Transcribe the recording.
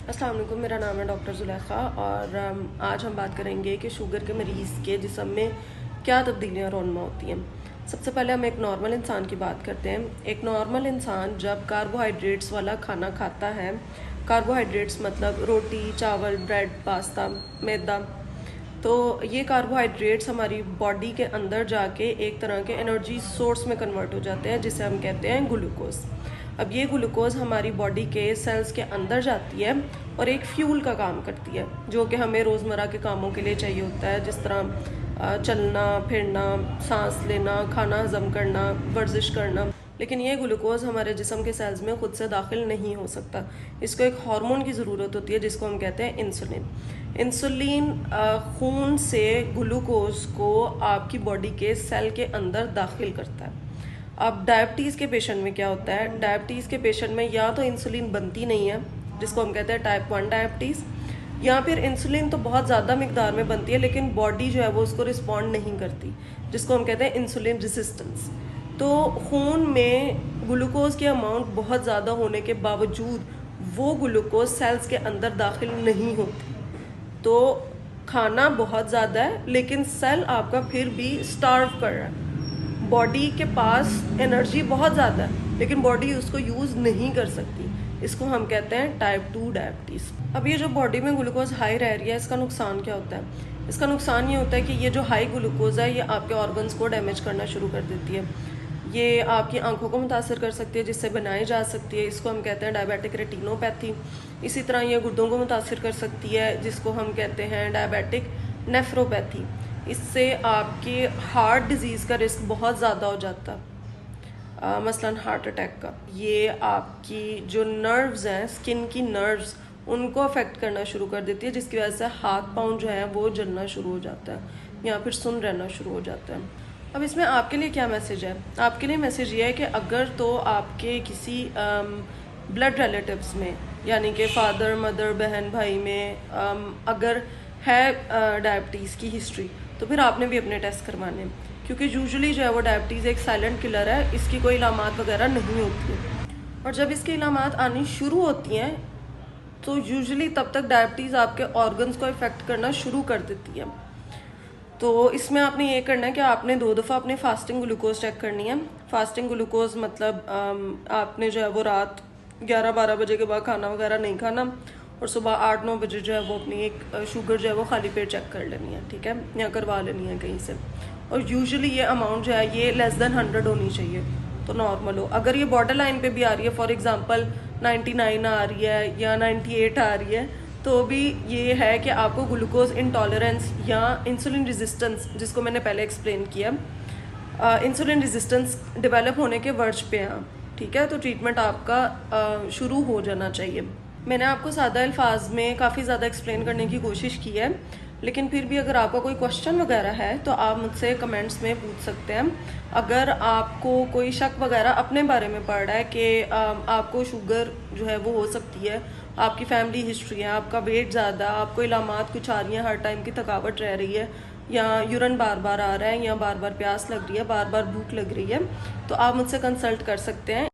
अस्सलाम वालेकुम, मेरा नाम है डॉक्टर ज़ुलेखा और आज हम बात करेंगे कि शुगर के मरीज़ के जिस्म में क्या तब्दीलियाँ रौनमा होती हैं। सबसे पहले हम एक नॉर्मल इंसान की बात करते हैं। एक नॉर्मल इंसान जब कार्बोहाइड्रेट्स वाला खाना खाता है, कार्बोहाइड्रेट्स मतलब रोटी, चावल, ब्रेड, पास्ता, मैदा, तो ये कार्बोहाइड्रेट्स हमारी बॉडी के अंदर जाके एक तरह के एनर्जी सोर्स में कन्वर्ट हो जाते हैं, जिसे हम कहते हैं ग्लूकोज। अब ये ग्लूकोज हमारी बॉडी के सेल्स के अंदर जाती है और एक फ्यूल का काम करती है, जो कि हमें रोज़मर्रा के कामों के लिए चाहिए होता है, जिस तरह चलना फिरना, सांस लेना, खाना हजम करना, वर्जिश करना। लेकिन ये ग्लूकोज हमारे जिस्म के सेल्स में खुद से दाखिल नहीं हो सकता। इसको एक हार्मोन की ज़रूरत होती है, जिसको हम कहते हैं इंसुलिन। इंसुलिन खून से ग्लूकोज को आपकी बॉडी के सेल के अंदर दाखिल करता है। अब डायबिटीज़ के पेशेंट में क्या होता है, डायबिटीज़ के पेशेंट में या तो इंसुलिन बनती नहीं है, जिसको हम कहते हैं टाइप 1 डायबिटीज़, या फिर इंसुलिन तो बहुत ज़्यादा मिकदार में बनती है लेकिन बॉडी जो है वो उसको रिस्पॉन्ड नहीं करती, जिसको हम कहते हैं इंसुलिन रेजिस्टेंस। तो खून में ग्लूकोज की अमाउंट बहुत ज़्यादा होने के बावजूद वो ग्लूकोज सेल्स के अंदर दाखिल नहीं होती। तो खाना बहुत ज़्यादा है लेकिन सेल आपका फिर भी स्टार्व कर रहा है। बॉडी के पास एनर्जी बहुत ज़्यादा है लेकिन बॉडी उसको यूज़ नहीं कर सकती। इसको हम कहते हैं टाइप 2 डायबिटीज़। अब ये जो बॉडी में ग्लूकोज हाई रह रही है, इसका नुकसान क्या होता है? इसका नुकसान ये होता है कि ये जो हाई ग्लूकोज है ये आपके ऑर्गन्स को डैमेज करना शुरू कर देती है। ये आपकी आंखों को मुतासर कर सकती है, जिससे बनाई जा सकती है, इसको हम कहते हैं डायबिटिक रेटिनोपैथी। इसी तरह ये गुर्दों को मुतासर कर सकती है, जिसको हम कहते हैं डायबिटिक नेफ्रोपैथी। इससे आपके हार्ट डिजीज़ का रिस्क बहुत ज़्यादा हो जाता है, मसलन हार्ट अटैक का। ये आपकी जो नर्व्स हैं, स्किन की नर्व्स, उनको अफेक्ट करना शुरू कर देती है, जिसकी वजह से हाथ पाँव जो है वो जलना शुरू हो जाता है या फिर सुन रहना शुरू हो जाता है। अब इसमें आपके लिए क्या मैसेज है? आपके लिए मैसेज ये है कि अगर तो आपके किसी ब्लड रिलेटिव्स में, यानी कि फादर, मदर, बहन, भाई में अगर है डायबिटीज़ की हिस्ट्री, तो फिर आपने भी अपने टेस्ट करवाने हैं, क्योंकि यूजुअली जो है वो डायबिटीज़ एक साइलेंट किलर है, इसकी कोई इलामात वगैरह नहीं होती है। और जब इसकी इलामात आनी शुरू होती हैं तो यूजुअली तब तक डायबिटीज़ आपके ऑर्गन्स को इफ़ेक्ट करना शुरू कर देती है। तो इसमें आपने ये करना है कि आपने 2 दफ़ा अपने फास्टिंग ग्लूकोज चेक करनी है। फास्टिंग ग्लूकोज मतलब आपने जो है वो रात 11-12 बजे के बाद खाना वगैरह नहीं खाना और सुबह 8-9 बजे जो है वो अपनी एक शुगर जो है वो खाली पेट चेक कर लेनी है, ठीक है, या करवा लेनी है कहीं से। और यूजुअली ये अमाउंट जो है ये लेस देन 100 होनी चाहिए तो नॉर्मल हो। अगर ये बॉर्डर लाइन पे भी आ रही है, फॉर एग्जांपल 99 आ रही है या 98 आ रही है, तो भी ये है कि आपको ग्लूकोज इंटॉलरेंस या इंसुलिन रेजिस्टेंस, जिसको मैंने पहले एक्सप्लेन किया, इंसुलिन रेजिस्टेंस डेवलप होने के वर्ज पे हैं, ठीक है। तो ट्रीटमेंट आपका शुरू हो जाना चाहिए। मैंने आपको सादा अल्फाज में काफ़ी ज़्यादा एक्सप्लेन करने की कोशिश की है, लेकिन फिर भी अगर आपका कोई क्वेश्चन वगैरह है तो आप मुझसे कमेंट्स में पूछ सकते हैं। अगर आपको कोई शक वगैरह अपने बारे में पड़ रहा है कि आपको शुगर जो है वो हो सकती है, आपकी फैमिली हिस्ट्री है, आपका वेट ज़्यादा, आपको इलामात कुछ आ रही हैं, हर टाइम की थकावट रह रही है, या यूरिन बार बार आ रहा है, या बार बार प्यास लग रही है, बार बार भूख लग रही है, तो आप मुझसे कंसल्ट कर सकते हैं।